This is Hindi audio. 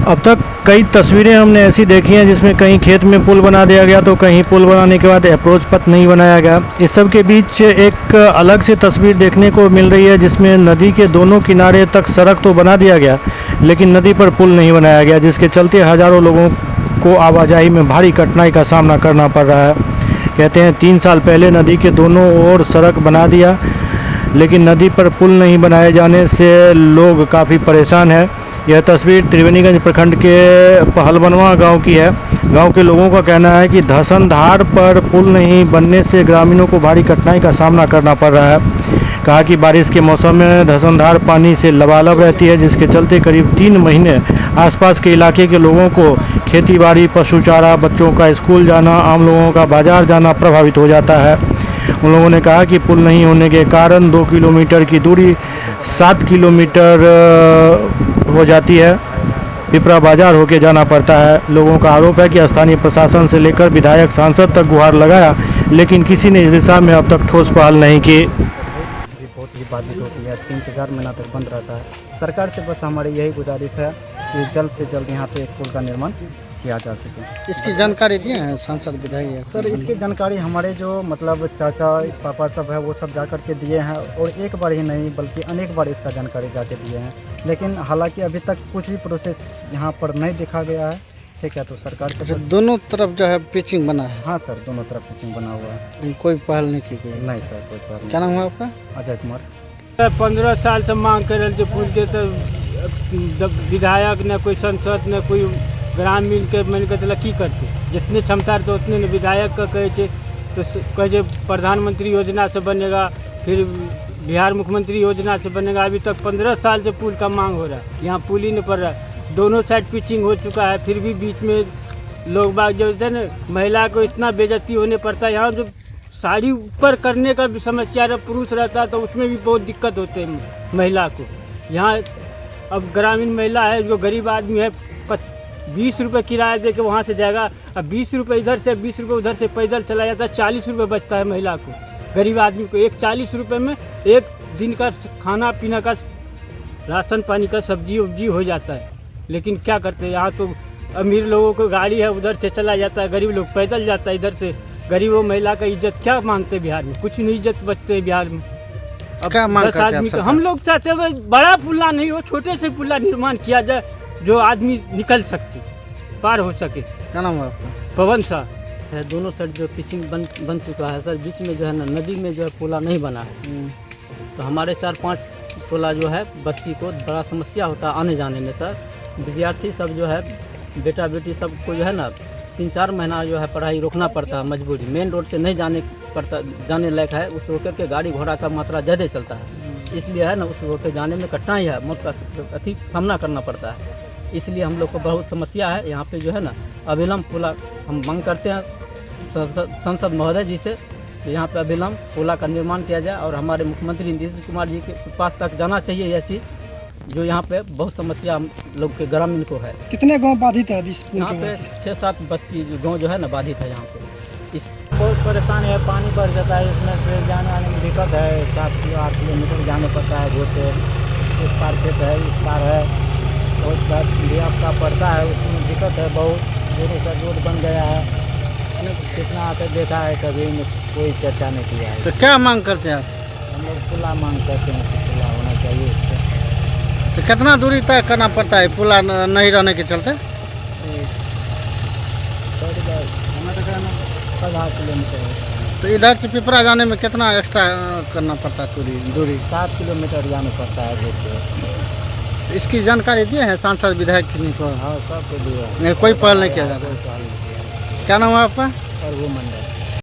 अब तक कई तस्वीरें हमने ऐसी देखी हैं जिसमें कहीं खेत में पुल बना दिया गया तो कहीं पुल बनाने के बाद अप्रोच पथ नहीं बनाया गया। इस सब के बीच एक अलग सी तस्वीर देखने को मिल रही है जिसमें नदी के दोनों किनारे तक सड़क तो बना दिया गया लेकिन नदी पर पुल नहीं बनाया गया, जिसके चलते हज़ारों लोगों को आवाजाही में भारी कठिनाई का सामना करना पड़ रहा है। कहते हैं 3 साल पहले नदी के दोनों ओर सड़क बना दिया लेकिन नदी पर पुल नहीं बनाए जाने से लोग काफ़ी परेशान हैं। यह तस्वीर त्रिवेणीगंज प्रखंड के पहलवनवा गांव की है। गांव के लोगों का कहना है कि धसनधार पर पुल नहीं बनने से ग्रामीणों को भारी कठिनाई का सामना करना पड़ रहा है। कहा कि बारिश के मौसम में धसनधार पानी से लबालब रहती है, जिसके चलते करीब 3 महीने आसपास के इलाके के लोगों को खेतीबाड़ी, पशु चारा, बच्चों का स्कूल जाना, आम लोगों का बाजार जाना प्रभावित हो जाता है। उन लोगों ने कहा कि पुल नहीं होने के कारण 2 किलोमीटर की दूरी 7 किलोमीटर हो जाती है, पिपरा बाजार होके जाना पड़ता है। लोगों का आरोप है कि स्थानीय प्रशासन से लेकर विधायक, सांसद तक गुहार लगाया लेकिन किसी ने इस दिशा में अब तक ठोस पहल नहीं की। बहुत ही बाधित होती है, 3 से 4 महीना तक बंद रहता है। सरकार से बस हमारी यही गुजारिश है कि जल्द से जल्द यहाँ पे एक पुल का निर्माण किया जा सके। इसकी जानकारी दिए हैं सांसद, विधायक? सर, इसकी जानकारी हमारे जो मतलब चाचा पापा सब है वो सब जा कर के दिए हैं, और एक बार ही नहीं बल्कि अनेक बार इसका जानकारी जाके दिए हैं, लेकिन हालांकि अभी तक कुछ भी प्रोसेस यहाँ पर नहीं दिखा गया है। ठीक है, तो सरकार से दोनों तरफ जो है पिचिंग बना है? हाँ सर, दोनों तरफ पिचिंग बना हुआ है। कोई पहल नहीं की गई? नहीं सर, कोई पहल नहीं। क्या नाम है आपका? अजय कुमार। 15 साल से मांग कर रहे पुल के, तो विधायक ने कोई सांसद ने कोई ग्रामीण के मैंने कहते की करते जितने क्षमता तो उतने ने विधायक का कहे तो कहे प्रधानमंत्री योजना से बनेगा, फिर बिहार मुख्यमंत्री योजना से बनेगा। अभी तक 15 साल से पुल का मांग हो रहा है, यहाँ पुल ही नहीं पड़ रहा है। दोनों साइड पिचिंग हो चुका है, फिर भी बीच में लोग बाग जो है न, महिला को इतना बेइज्जती होने पड़ता है। यहाँ जो साड़ी ऊपर करने का भी समस्या पुरुष रहता है तो उसमें भी बहुत दिक्कत होते हैं महिला को। यहाँ अब ग्रामीण महिला है जो गरीब आदमी है, 20 रुपये किराया दे के वहाँ से जाएगा, अब 20 रुपये इधर से 20 रुपये उधर से पैदल चला जाता है, 40 रुपये बचता है महिला को, गरीब आदमी को। एक 40 रुपये में एक दिन का खाना पीना का, राशन पानी का, सब्जी उब्जी हो जाता है। लेकिन क्या करते हैं, यहाँ तो अमीर लोगों को गाड़ी है उधर से चला जाता है, गरीब लोग पैदल जाता है इधर से। गरीबों महिला का इज्जत क्या मानते हैं बिहार में? कुछ नहीं इज्जत बचते हैं बिहार में। अब 10 आदमी का हम लोग चाहते हैं बड़ा पुल्ला नहीं हो, छोटे से पुल्ला निर्माण किया जाए जो आदमी निकल सकते, पार हो सके। क्या नाम है आपका? पवन शाह है। दोनों साइड जो पिचिंग बन चुका है सर, बीच में जो है ना नदी में जो है पुला नहीं बना है, तो हमारे 4-5 पुला जो है बस्ती को बड़ा समस्या होता है आने जाने में सर। विद्यार्थी सब जो है, बेटा बेटी सबको जो है ना 3-4 महीना जो है पढ़ाई रोकना पड़ता है मजबूरी। मेन रोड से नहीं जाने लायक है, उस होकर के गाड़ी घोड़ा का मात्रा ज़्यादा चलता है, इसलिए है ना उस होकर जाने में कठिनाई है, मौत का अधिक सामना करना पड़ता है। इसलिए हम लोग को बहुत समस्या है यहाँ पे जो है ना अविलंब पुला हम मांग करते हैं संसद महोदय जी से, यहाँ पे अविलंब पुला का निर्माण किया जाए और हमारे मुख्यमंत्री नीतीश कुमार जी के पास तक जाना चाहिए यह चीज़, जो यहाँ पे बहुत समस्या हम लोग के ग्रामीण को है। कितने गांव बाधित है इस पुल यहाँ की पे वजह से? 6-7 बस्ती गाँव जो है ना बाधित है यहाँ पे। इस बहुत परेशानी है, पानी बढ़ जाता है, इसमें से जाने आने में दिक्कत है। 7-8 किलोमीटर जाने पड़ता है घोटे, इस पार खेत है, इस पार है, बहुत का पड़ता है, उसमें दिक्कत है बहुत। जोरों का रोड बन गया है, कितना आकर देखा है, कभी कोई चर्चा नहीं किया है। तो क्या मांग करते हैं आप? हम लोग पुला मांग करते हैं कि पुला होना चाहिए इस पर। तो कितना दूरी तय करना पड़ता है पुला नहीं रहने के चलते? 15 किलोमीटर है। तो इधर से पिपरा जाने में कितना एक्स्ट्रा करना पड़ता है दूरी? 7 किलोमीटर जाना पड़ता है रोड पे। इसकी जानकारी दिए हैं सांसद, विधायक को? हाँ, सबको दिया। नहीं, कोई पहल नहीं किया जा रहा है। क्या नाम है आपका? और वो मंडल।